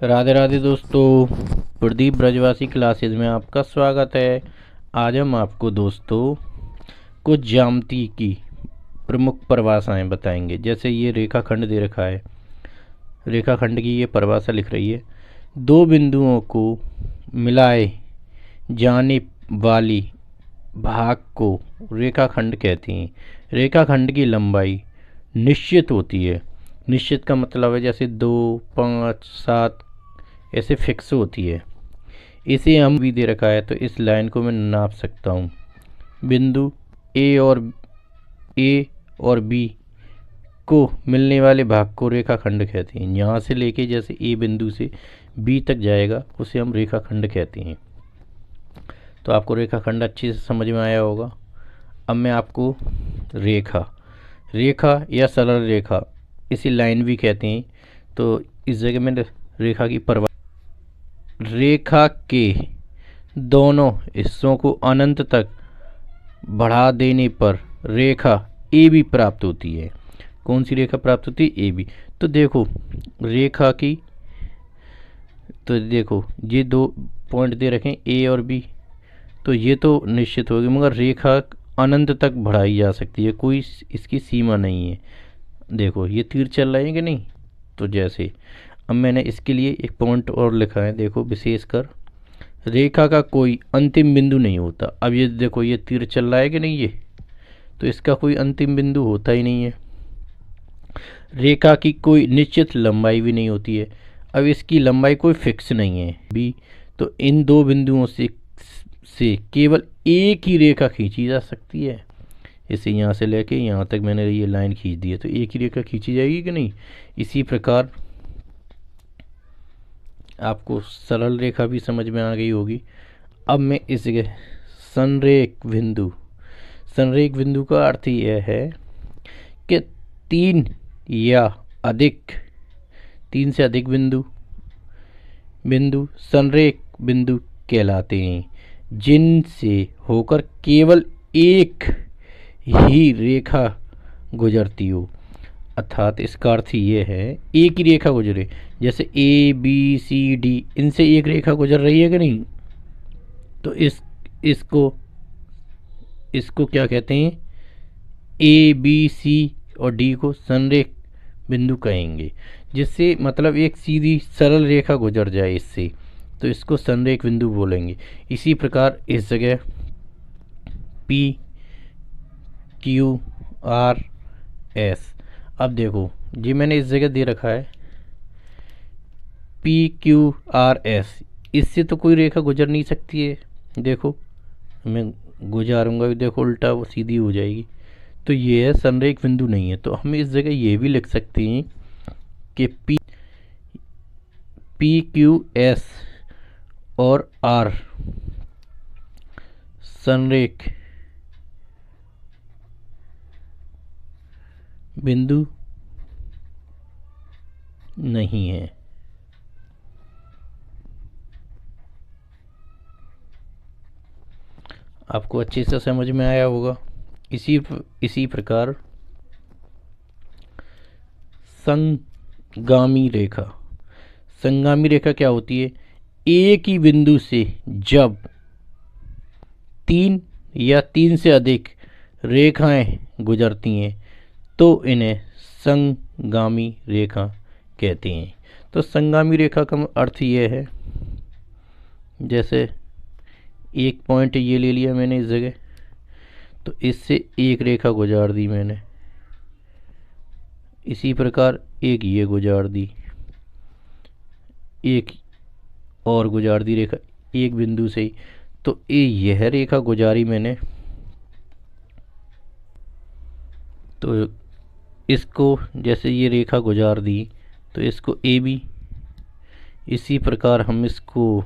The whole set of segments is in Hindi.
राधे राधे दोस्तों, प्रदीप ब्रजवासी क्लासेस में आपका स्वागत है। आज हम आपको दोस्तों कुछ ज्यामिति की प्रमुख परिभाषाएं बताएंगे। जैसे ये रेखाखंड दे रखा है, रेखाखंड की ये परिभाषा लिख रही है, दो बिंदुओं को मिलाए जाने वाली भाग को रेखाखंड कहते हैं। रेखाखंड की लंबाई निश्चित होती है। निश्चित का मतलब है जैसे 2, 5, 7 ऐसे फिक्स होती है। इसे हम भी दे रखा है तो इस लाइन को मैं नाप सकता हूँ। बिंदु ए और बी को मिलने वाले भाग को रेखाखंड कहते हैं। यहाँ से लेके जैसे ए बिंदु से बी तक जाएगा उसे हम रेखाखंड कहते हैं। तो आपको रेखाखंड अच्छे से समझ में आया होगा। अब मैं आपको रेखा या सरल रेखा, इसी लाइन भी कहते हैं, तो इस जगह में रेखा की रेखा के दोनों हिस्सों को अनंत तक बढ़ा देने पर रेखा ए बी प्राप्त होती है। कौन सी रेखा प्राप्त होती है? A B. तो देखो रेखा की, तो देखो ये दो पॉइंट दे रखे ए और बी, तो ये तो निश्चित होगी, मगर रेखा अनंत तक बढ़ाई जा सकती है, कोई इसकी सीमा नहीं है। देखो ये तीर चल रहे हैं कि नहीं। तो जैसे अब मैंने इसके लिए एक पॉइंट और लिखा है, देखो विशेषकर रेखा का कोई अंतिम बिंदु नहीं होता। अब ये देखो ये तीर चल रहा है कि नहीं, ये तो इसका कोई अंतिम बिंदु होता ही नहीं है। रेखा की कोई निश्चित लंबाई भी नहीं होती है। अब इसकी लंबाई कोई फिक्स नहीं है बी, तो इन दो बिंदुओं से केवल एक ही रेखा खींची जा सकती है। इसे यहाँ से लेके यहाँ तक मैंने ये लाइन खींच दी है, तो एक ही रेखा खींची जाएगी कि नहीं। इसी प्रकार आपको सरल रेखा भी समझ में आ गई होगी। अब मैं इस जगह संरेख बिंदु का अर्थ यह है कि तीन से अधिक बिंदु संरेख बिंदु कहलाते हैं, जिनसे होकर केवल एक ही रेखा गुजरती हो। अर्थात इसका अर्थ ये है एक ही रेखा गुजरे, जैसे ए बी सी डी, इनसे एक रेखा गुजर रही है कि नहीं। तो इसको क्या कहते हैं? ए बी सी और डी को संरेख बिंदु कहेंगे, जिससे मतलब एक सीधी सरल रेखा गुजर जाए इससे, तो इसको संरेख बिंदु बोलेंगे। इसी प्रकार इस जगह पी क्यू आर एस, अब देखो जी मैंने इस जगह दे रखा है पी क्यू आर एस, इससे तो कोई रेखा गुजर नहीं सकती है। देखो मैं गुजारूंगा, देखो उल्टा वो सीधी हो जाएगी, तो ये है संरेख बिंदु नहीं है। तो हम इस जगह ये भी लिख सकते हैं कि पी क्यू एस और आर संरेख बिंदु नहीं है। आपको अच्छे से समझ में आया होगा। इसी प्रकार संगामी रेखा क्या होती है? एक ही बिंदु से जब तीन या तीन से अधिक रेखाएं गुजरती हैं तो इन्हें संगामी रेखा कहते हैं। तो संगामी रेखा का अर्थ ये है, जैसे एक पॉइंट ये ले लिया मैंने इस जगह, तो इससे एक रेखा गुजार दी मैंने, इसी प्रकार एक ये गुजार दी, एक और गुजार दी रेखा एक बिंदु से ही, तो यह रेखा गुजारी मैंने, तो इसको जैसे ये रेखा गुजार दी तो इसको ए बी, इसी प्रकार हम इसको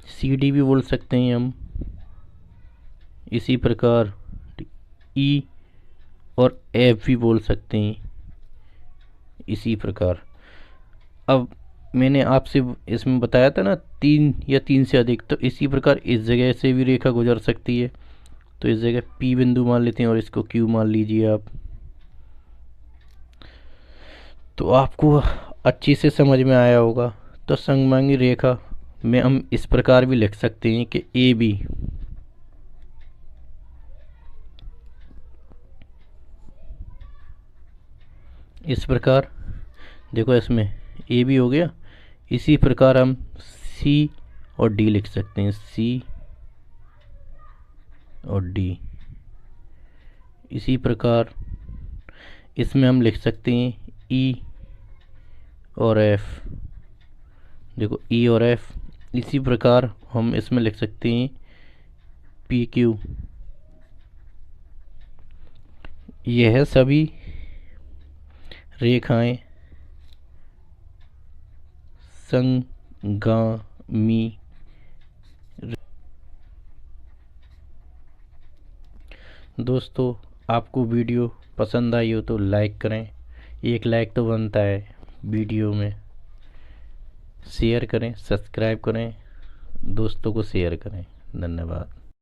सी डी भी बोल सकते हैं हम, इसी प्रकार ई और एफ भी बोल सकते हैं। इसी प्रकार अब मैंने आपसे इसमें बताया था ना 3 या 3 से अधिक, तो इसी प्रकार इस जगह से भी रेखा गुजर सकती है। तो इस जगह पी बिंदु मान लेते हैं और इसको क्यू मान लीजिए आप। तो आपको अच्छी से समझ में आया होगा। तो समबाहु रेखा में हम इस प्रकार भी लिख सकते हैं कि ए बी, इस प्रकार देखो इसमें ए बी हो गया। इसी प्रकार हम सी और डी लिख सकते हैं, सी और डी। इसी प्रकार इसमें हम लिख सकते हैं ई और एफ, देखो ई और एफ। इसी प्रकार हम इसमें लिख सकते हैं पी क्यू। यह सभी रेखाएं संगामी। दोस्तों, आपको वीडियो पसंद आई हो तो लाइक करें, एक लाइक तो बनता है वीडियो में। शेयर करें, सब्सक्राइब करें, दोस्तों को शेयर करें। धन्यवाद।